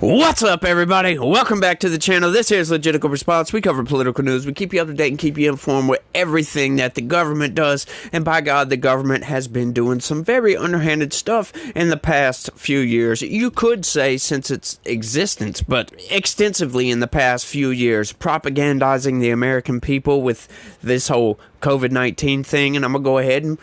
What's up, everybody? Welcome back to the channel. This here is Legitical Response. We cover political news. We keep you up to date and keep you informed with everything that the government does. And by God, the government has been doing some very underhanded stuff in the past few years. You could say since its existence, but extensively in the past few years, propagandizing the American people with this whole COVID-19 thing, and I'm gonna go ahead and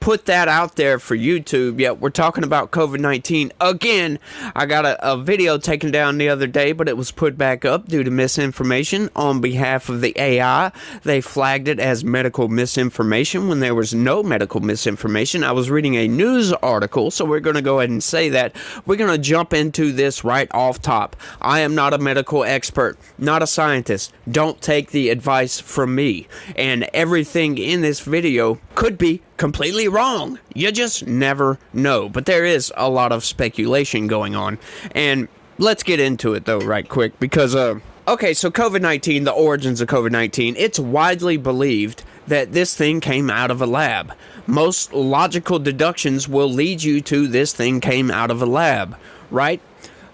put that out there for YouTube. Yeah, we're talking about COVID-19 again. I got a video taken down the other day, but it was put back up due to misinformation on behalf of the AI. They flagged it as medical misinformation when there was no medical misinformation. I was reading a news article, so we're gonna go ahead and say that. We're gonna jump into this right off top. I am not a medical expert, not a scientist. Don't take the advice from me. And everything in this video could be completely wrong. You just never know. But there is a lot of speculation going on. And let's get into it, though, right quick. Because, okay, so COVID-19, the origins of COVID-19, it's widely believed that this thing came out of a lab. Most logical deductions will lead you to this thing came out of a lab, right?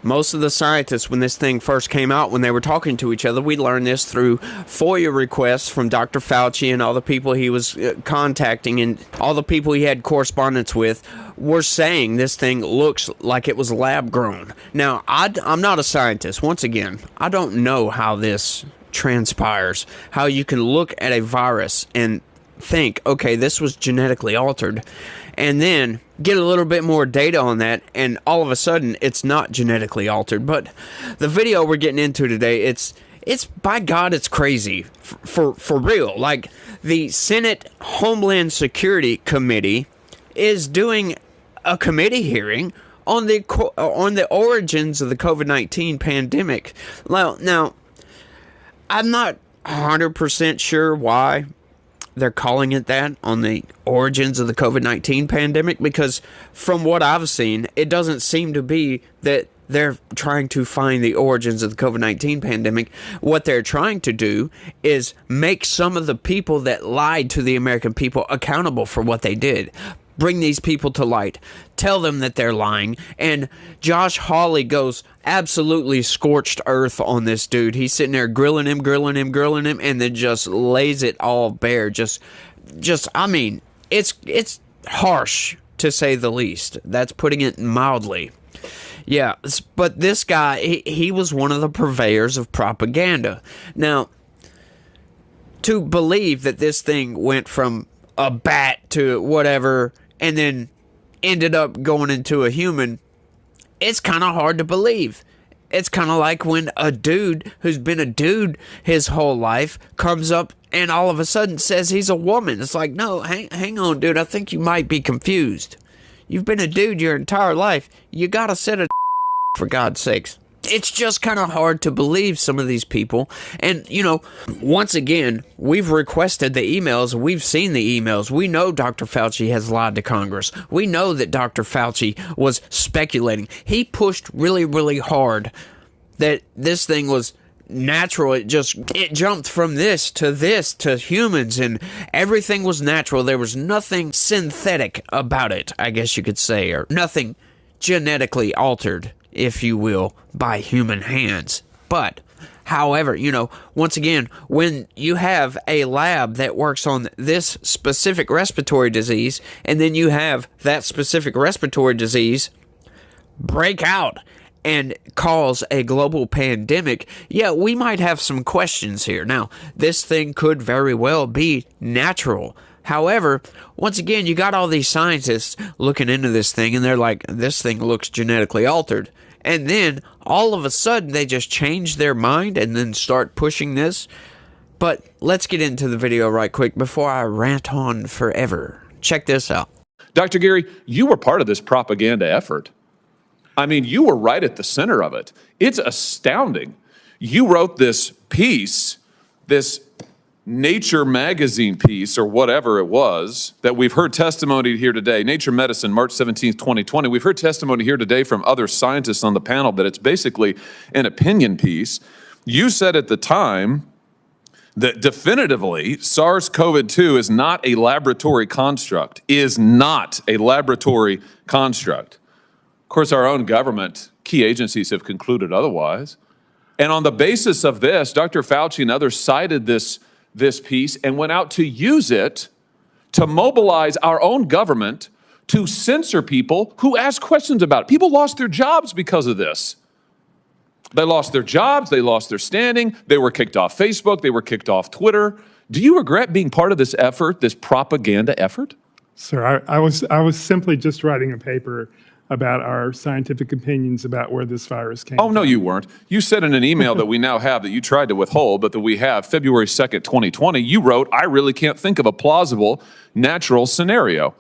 Most of the scientists, when this thing first came out, when they were talking to each other, we learned this through FOIA requests from Dr. Fauci and all the people he was contacting and all the people he had correspondence with were saying this thing looks like it was lab grown. Now, I'm not a scientist. Once again, I don't know how this transpires, how you can look at a virus and think, okay, this was genetically altered, and then get a little bit more data on that, and all of a sudden, it's not genetically altered. But the video we're getting into today, it's by God, it's crazy. For real. Like, the Senate Homeland Security Committee is doing a committee hearing on the origins of the COVID-19 pandemic. Now, I'm not 100% sure why they're calling it that, on the origins of the COVID-19 pandemic, because from what I've seen, it doesn't seem to be that they're trying to find the origins of the COVID-19 pandemic. What they're trying to do is make some of the people that lied to the American people accountable for what they did. Bring these people to light. Tell them that they're lying. And Josh Hawley goes absolutely scorched earth on this dude. He's sitting there grilling him, and then just lays it all bare. I mean, it's harsh, to say the least. That's putting it mildly. Yeah, but this guy, he was one of the purveyors of propaganda. Now, to believe that this thing went from a bat to whatever and then ended up going into a human, it's kind of hard to believe. It's kind of like when a dude who's been a dude his whole life comes up and all of a sudden says he's a woman. It's like, no, hang on, dude. I think you might be confused. You've been a dude your entire life. You got a set of for God's sakes. It's just kind of hard to believe some of these people. And, you know, once again, we've requested the emails. We've seen the emails. We know Dr. Fauci has lied to Congress. We know that Dr. Fauci was speculating. He pushed really, really hard that this thing was natural. It jumped from this to humans, and everything was natural. There was nothing synthetic about it, I guess you could say, or nothing genetically altered, if you will, by human hands. But, however, you know, once again, when you have a lab that works on this specific respiratory disease, and then you have that specific respiratory disease break out and cause a global pandemic, yeah, we might have some questions here. Now, this thing could very well be natural. However, once again, you got all these scientists looking into this thing, and they're like, this thing looks genetically altered. And then, all of a sudden, they just change their mind and then start pushing this. But let's get into the video right quick before I rant on forever. Check this out. Dr. Gary, you were part of this propaganda effort. I mean, you were right at the center of it. It's astounding. You wrote this piece, this Nature magazine piece, or whatever it was, that we've heard testimony here today, Nature Medicine, March 17th, 2020. We've heard testimony here today from other scientists on the panel that it's basically an opinion piece. You said at the time that definitively SARS-CoV-2 is not a laboratory construct, Of course, our own government key agencies have concluded otherwise. And on the basis of this, Dr. Fauci and others cited this piece and went out to use it to mobilize our own government to censor people who ask questions about it. People lost their jobs because of this. They lost their jobs, they lost their standing, they were kicked off Facebook, they were kicked off Twitter. Do you regret being part of this effort, this propaganda effort? Sir, I was simply just writing a paper about our scientific opinions about where this virus came from. Oh, no, you weren't. You said in an email that we now have that you tried to withhold, but that we have February 2nd, 2020, you wrote, I really can't think of a plausible natural scenario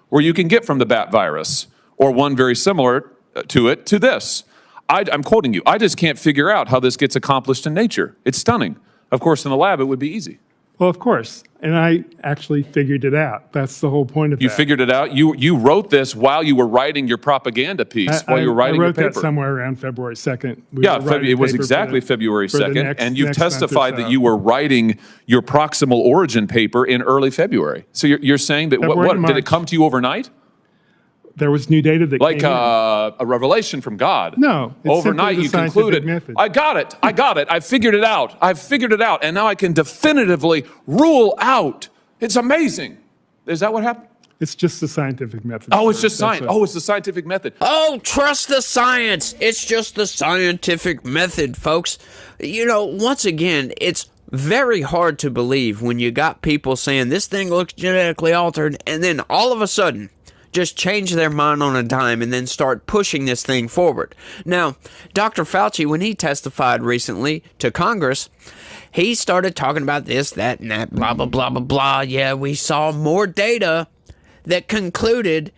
where you can get from the bat virus or one very similar to it to this. I'm quoting you. I just can't figure out how this gets accomplished in nature. It's stunning. Of course, in the lab, it would be easy. Well, of course. And I actually figured it out. That's the whole point of You that. figured it out? You wrote this while you were writing your propaganda piece, while you were writing your paper. I wrote that somewhere around February 2nd. It was exactly February 2nd, and you've testified that you were writing your proximal origin paper in early February. So you're saying that, what did it come to you overnight? There was new data that like came in. A revelation from God. No. It's overnight you concluded, method. I got it. I figured it out. And now I can definitively rule out. It's amazing. Is that what happened? It's just the scientific method. Oh, it's just science. Oh, it's the scientific method. Oh, trust the science. It's just the scientific method, folks. You know, once again, it's very hard to believe when you got people saying this thing looks genetically altered, and then all of a sudden just change their mind on a dime and then start pushing this thing forward. Now, Dr. Fauci, when he testified recently to Congress, he started talking about this, that, and that, blah, blah, blah, blah, blah. Yeah, we saw more data that concluded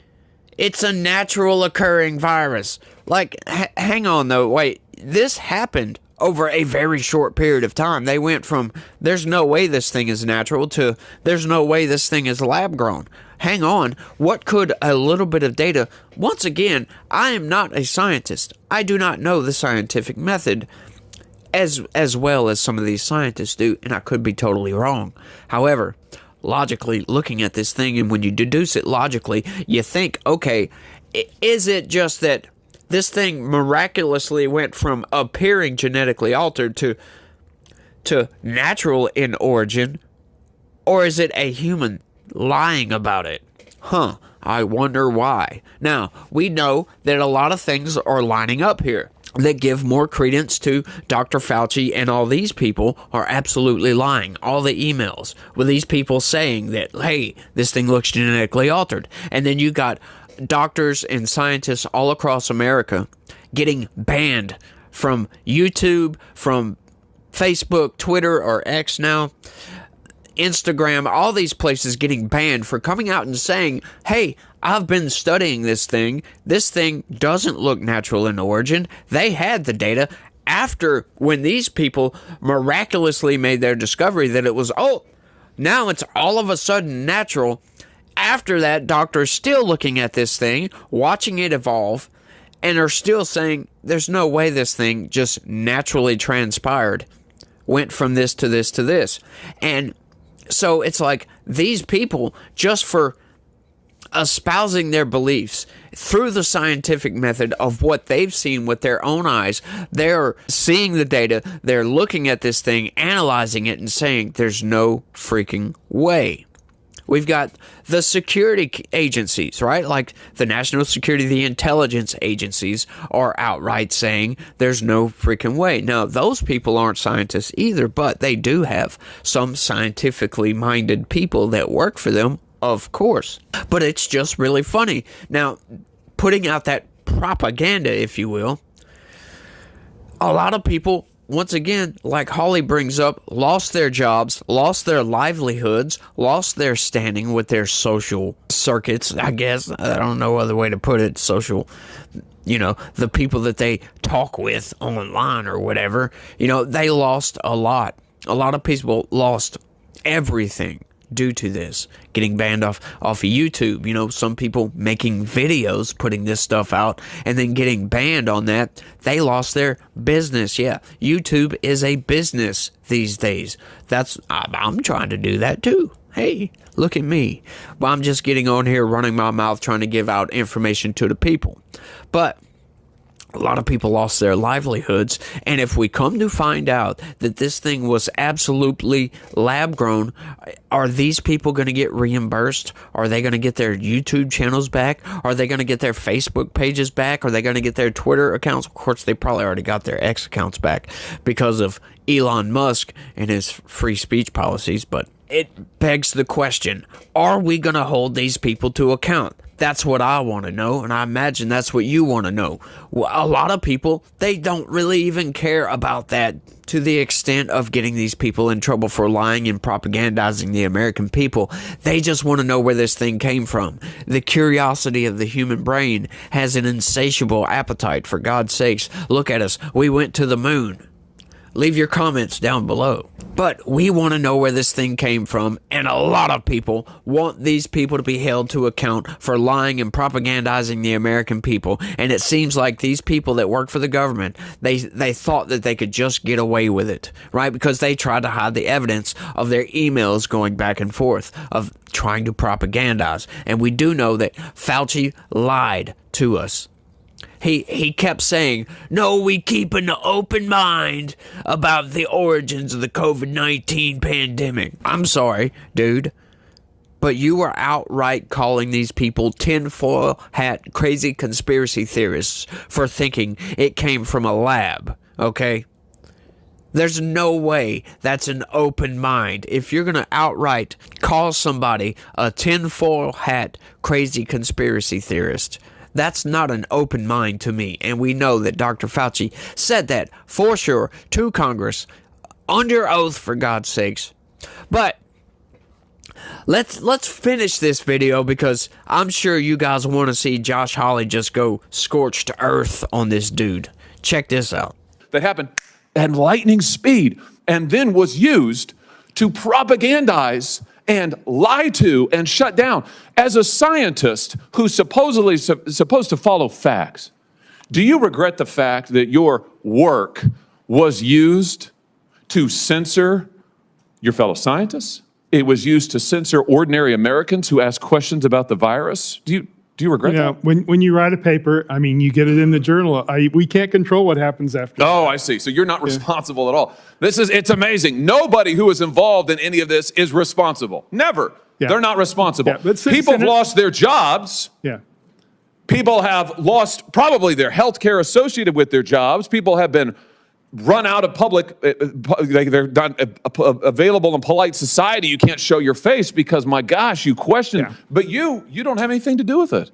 it's a natural occurring virus. Like, hang on, though. Wait, this happened over a very short period of time. They went from, there's no way this thing is natural, to there's no way this thing is lab grown. Hang on, what could a little bit of data... Once again, I am not a scientist. I do not know the scientific method as well as some of these scientists do, and I could be totally wrong. However, logically, looking at this thing, and when you deduce it logically, you think, okay, is it just that this thing miraculously went from appearing genetically altered to natural in origin, or is it a human lying about it? I wonder why. Now, we know that a lot of things are lining up here that give more credence to Dr. Fauci, and all these people are absolutely lying. All the emails with these people saying that, hey, this thing looks genetically altered. And then you got doctors and scientists all across America getting banned from YouTube, from Facebook, Twitter, or X now, Instagram, all these places getting banned for coming out and saying, hey, I've been studying this thing. This thing doesn't look natural in origin. They had the data after, when these people miraculously made their discovery that it was, now it's all of a sudden natural. After that, doctors still looking at this thing, watching it evolve, and are still saying there's no way this thing just naturally transpired, went from this to this to this. And so it's like these people, just for espousing their beliefs through the scientific method of what they've seen with their own eyes, they're seeing the data, they're looking at this thing, analyzing it, and saying there's no freaking way. We've got the security agencies, right? Like the national security, the intelligence agencies are outright saying there's no freaking way. Now, those people aren't scientists either, but they do have some scientifically minded people that work for them, of course. But it's just really funny. Now, putting out that propaganda, if you will, a lot of people, once again, like Hawley brings up, lost their jobs, lost their livelihoods, lost their standing with their social circuits, I guess. I don't know other way to put it. Social, the people that they talk with online or whatever, they lost a lot. A lot of people lost everything due to this, getting banned off of YouTube. Some people making videos, putting this stuff out, and then getting banned on that. They lost their business. Yeah, YouTube is a business these days. I'm trying to do that too. Hey, look at me. Well, I'm just getting on here running my mouth trying to give out information to the people. But A lot of people lost their livelihoods, and if we come to find out that this thing was absolutely lab-grown, are these people going to get reimbursed? Are they going to get their YouTube channels back? Are they going to get their Facebook pages back? Are they going to get their Twitter accounts? Of course, they probably already got their X accounts back because of Elon Musk and his free speech policies, but it begs the question, are we going to hold these people to account? That's what I want to know, and I imagine that's what you want to know. Well, a lot of people, they don't really even care about that to the extent of getting these people in trouble for lying and propagandizing the American people. They just want to know where this thing came from. The curiosity of the human brain has an insatiable appetite, for God's sakes. Look at us. We went to the moon. Leave your comments down below. But we want to know where this thing came from, and a lot of people want these people to be held to account for lying and propagandizing the American people. And it seems like these people that work for the government, they thought that they could just get away with it, right? Because they tried to hide the evidence of their emails going back and forth, of trying to propagandize. And we do know that Fauci lied to us. He kept saying, no, we keep an open mind about the origins of the COVID-19 pandemic. I'm sorry, dude, but you were outright calling these people tinfoil hat crazy conspiracy theorists for thinking it came from a lab, okay? There's no way that's an open mind. If you're going to outright call somebody a tinfoil hat crazy conspiracy theorist, that's not an open mind to me, and we know that Dr. Fauci said that for sure to Congress, under oath, for God's sakes. But let's finish this video, because I'm sure you guys want to see Josh Hawley just go scorched earth on this dude. Check this out. That happened at lightning speed and then was used to propagandize and lie to and shut down. As a scientist who's supposedly supposed to follow facts, do you regret the fact that your work was used to censor your fellow scientists? It was used to censor ordinary Americans who ask questions about the virus? Do you regret that? When you write a paper, I mean, you get it in the journal. We can't control what happens after. Oh, I see. So you're not responsible at all. It's amazing. Nobody who is involved in any of this is responsible. Never. Yeah. They're not responsible. Yeah, people have lost their jobs. Yeah. People have lost probably their health care associated with their jobs. People have been run out of public, they're not available in polite society. You can't show your face because, my gosh, you question. Yeah. But you don't have anything to do with it.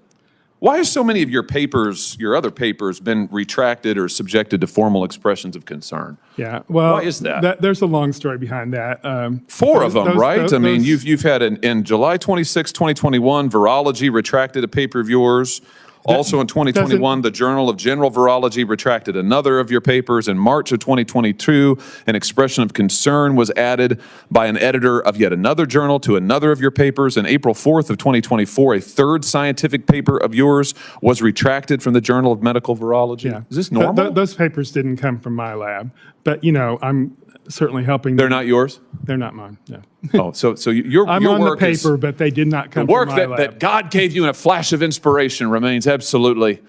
Why have so many of your papers, your other papers, been retracted or subjected to formal expressions of concern? Yeah, well, why is that? There's a long story behind that. Four of them, right? I mean, you've had in July 26, 2021, Virology retracted a paper of yours. Also in 2021, the Journal of General Virology retracted another of your papers. In March of 2022, an expression of concern was added by an editor of yet another journal to another of your papers. In April 4th of 2024, a third scientific paper of yours was retracted from the Journal of Medical Virology. Yeah. Is this normal? Those papers didn't come from my lab, but I'm certainly helping them. They're not yours? They're not mine, no. Oh, so your I'm your on work the paper, but they did not come the work from my lab. that God gave you in a flash of inspiration remains absolutely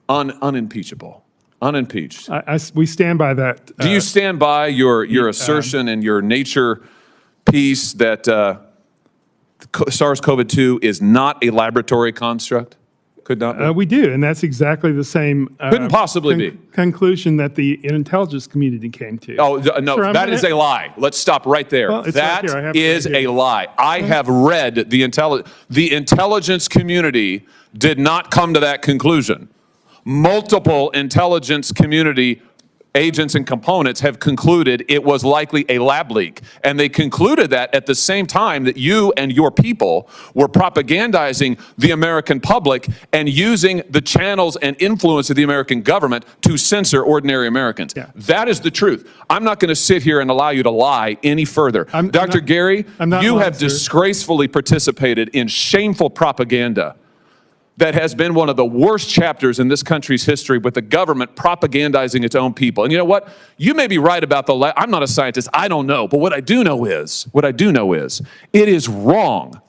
unimpeachable, unimpeached. We stand by that. Do you stand by your assertion in your Nature piece that SARS-CoV-2 is not a laboratory construct? Could not be? We do, and that's exactly the same couldn't possibly be conclusion that the intelligence community came to. Oh, no, that is a lie. Let's stop right there. Well, that right is a lie. I have read the intelligence community did not come to that conclusion. Multiple intelligence community agents and components have concluded it was likely a lab leak. And they concluded that at the same time that you and your people were propagandizing the American public and using the channels and influence of the American government to censor ordinary Americans. Yeah. That is the truth. I'm not going to sit here and allow you to lie any further. Dr. Gary, you have disgracefully participated in shameful propaganda that has been one of the worst chapters in this country's history, with the government propagandizing its own people. And you know what? You may be right about I'm not a scientist, I don't know, but what I do know is, it is wrong.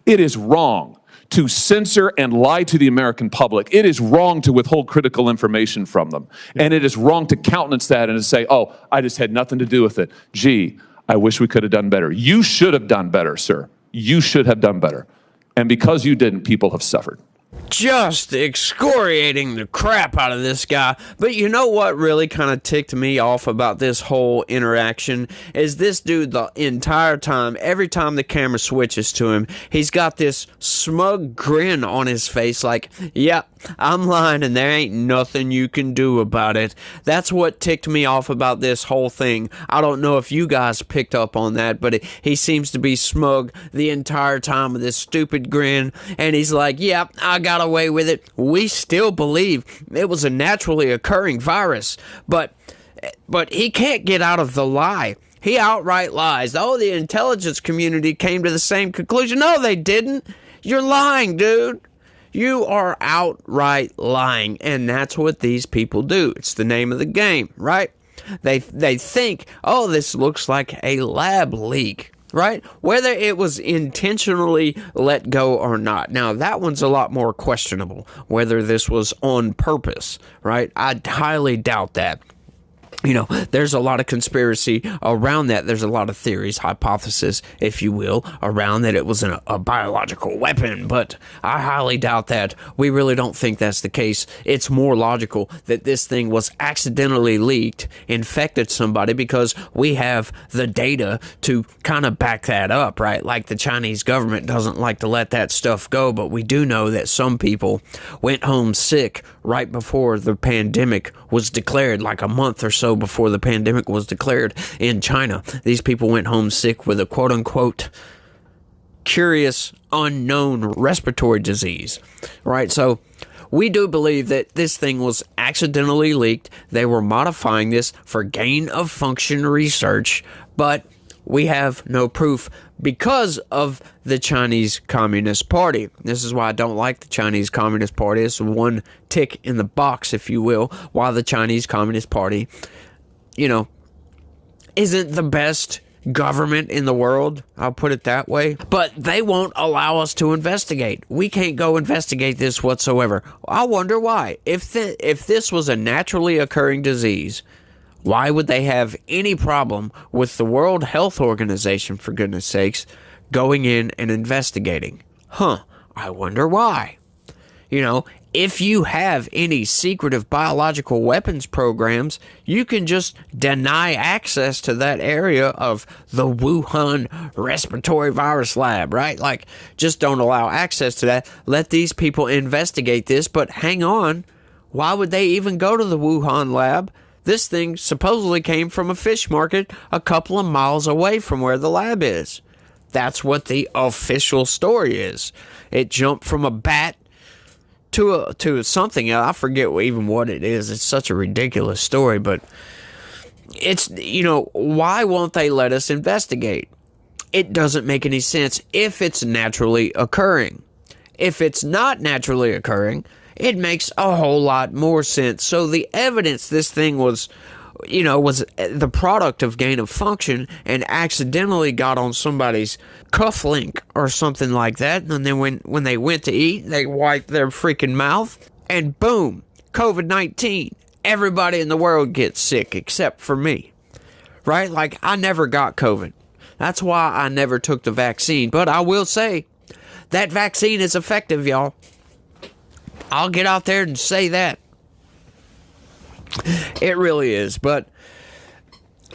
It is wrong to censor and lie to the American public. It is wrong to withhold critical information from them. And it is wrong to countenance that and to say, oh, I just had nothing to do with it. Gee, I wish we could have done better. You should have done better, sir. You should have done better. And because you didn't, people have suffered. Just excoriating the crap out of this guy. But you know what really kind of ticked me off about this whole interaction is this dude the entire time, every time the camera switches to him, he's got this smug grin on his face like, yeah, I'm lying and there ain't nothing you can do about it. That's what ticked me off about this whole thing. I don't know if you guys picked up on that, but he seems to be smug the entire time with this stupid grin, and he's like, yeah, I got away with it. We still believe it was a naturally occurring virus, but he can't get out of the lie. He outright lies. Oh, the intelligence community came to the same conclusion. No, they didn't. You're lying, dude. You are outright lying, and that's what these people do. It's the name of the game, right? They think, oh, this looks like a lab leak, right? Whether it was intentionally let go or not. Now, that one's a lot more questionable, whether this was on purpose, right? I highly doubt that. You know, there's a lot of conspiracy around that. There's a lot of theories, hypothesis, if you will, around that it was a biological weapon. But I highly doubt that. We really don't think that's the case. It's more logical that this thing was accidentally leaked, infected somebody, because we have the data to kind of back that up, right? Like the Chinese government doesn't like to let that stuff go, but we do know that some people went home sick right before the pandemic was declared, like a month or so before the pandemic was declared in China. These people went home sick with a quote-unquote curious unknown respiratory disease, right? So we do believe that this thing was accidentally leaked. They were modifying this for gain of function research, but we have no proof because of the Chinese Communist Party. This is why I don't like the Chinese Communist Party. It's one tick in the box, if you will, why the Chinese Communist Party, you know, isn't the best government in the world. I'll put it that way. But they won't allow us to investigate. We can't go investigate this whatsoever. I wonder why. If this was a naturally occurring disease, why would they have any problem with the World Health Organization, for goodness sakes, going in and investigating? I wonder why. You know, if you have any secretive biological weapons programs, you can just deny access to that area of the Wuhan respiratory virus lab, right? Like, just don't allow access to that. Let these people investigate this, but hang on. Why would they even go to the Wuhan lab? This thing supposedly came from a fish market a couple of miles away from where the lab is. That's what the official story is. It jumped from a bat to something else. I forget even what it is. It's such a ridiculous story, but it's, you know, why won't they let us investigate? It doesn't make any sense if it's naturally occurring. If it's not naturally occurring, it makes a whole lot more sense. So the evidence this thing was, you know, was the product of gain of function and accidentally got on somebody's cufflink or something like that. And then when they went to eat, they wiped their freaking mouth and boom, COVID-19. Everybody in the world gets sick except for me, right? Like, I never got COVID. That's why I never took the vaccine. But I will say that vaccine is effective, y'all. I'll get out there and say that. It really is, but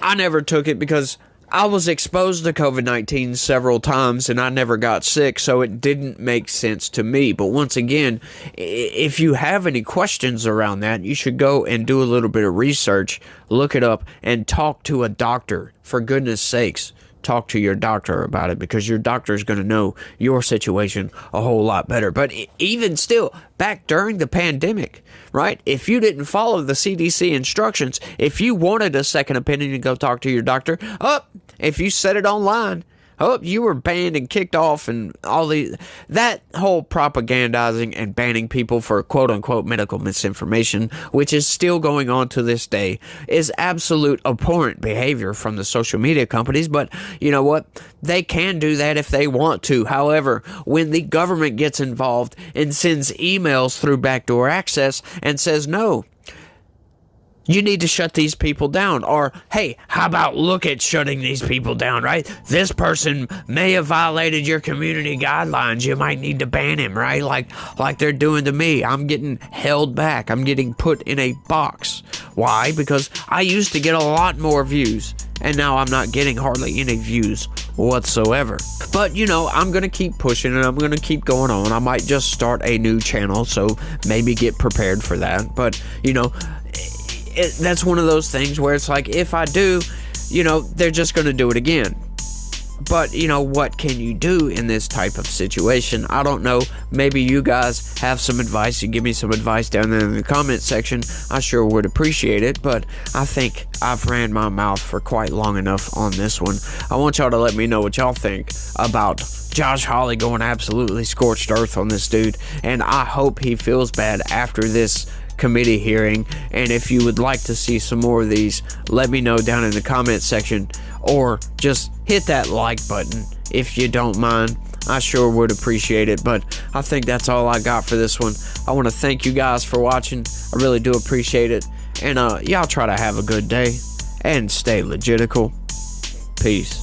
I never took it because I was exposed to COVID-19 several times and I never got sick, so it didn't make sense to me. But once again, if you have any questions around that, you should go and do a little bit of research, look it up, and talk to a doctor. For goodness sakes, talk to your doctor about it, because your doctor is going to know your situation a whole lot better. But even still, back during the pandemic, right? If you didn't follow the CDC instructions, if you wanted a second opinion to go talk to your doctor, if you set it online, oh, you were banned and kicked off and all the, that whole propagandizing and banning people for quote unquote medical misinformation, which is still going on to this day, is absolute abhorrent behavior from the social media companies. But you know what? They can do that if they want to. However, when the government gets involved and sends emails through backdoor access and says, no, you need to shut these people down. Or, hey, how about look at shutting these people down, right? This person may have violated your community guidelines. You might need to ban him, right? Like they're doing to me. I'm getting held back. I'm getting put in a box. Why? Because I used to get a lot more views, and now I'm not getting hardly any views whatsoever. But, you know, I'm going to keep pushing and I'm going to keep going on. I might just start a new channel, so maybe get prepared for that. But, you know, that's one of those things where it's like, if I do, you know, they're just going to do it again. But, you know, what can you do in this type of situation? I don't know. Maybe you guys have some advice. You give me some advice down there in the comment section. I sure would appreciate it. But I think I've ran my mouth for quite long enough on this one. I want y'all to let me know what y'all think about Josh Hawley going absolutely scorched earth on this dude. And I hope he feels bad after this committee hearing. And if you would like to see some more of these, let me know down in the comment section, or just hit that like button if you don't mind. I sure would appreciate it. But I think that's all I got for this one. I want to thank you guys for watching. I really do appreciate it. And y'all try to have a good day and stay legitical. Peace.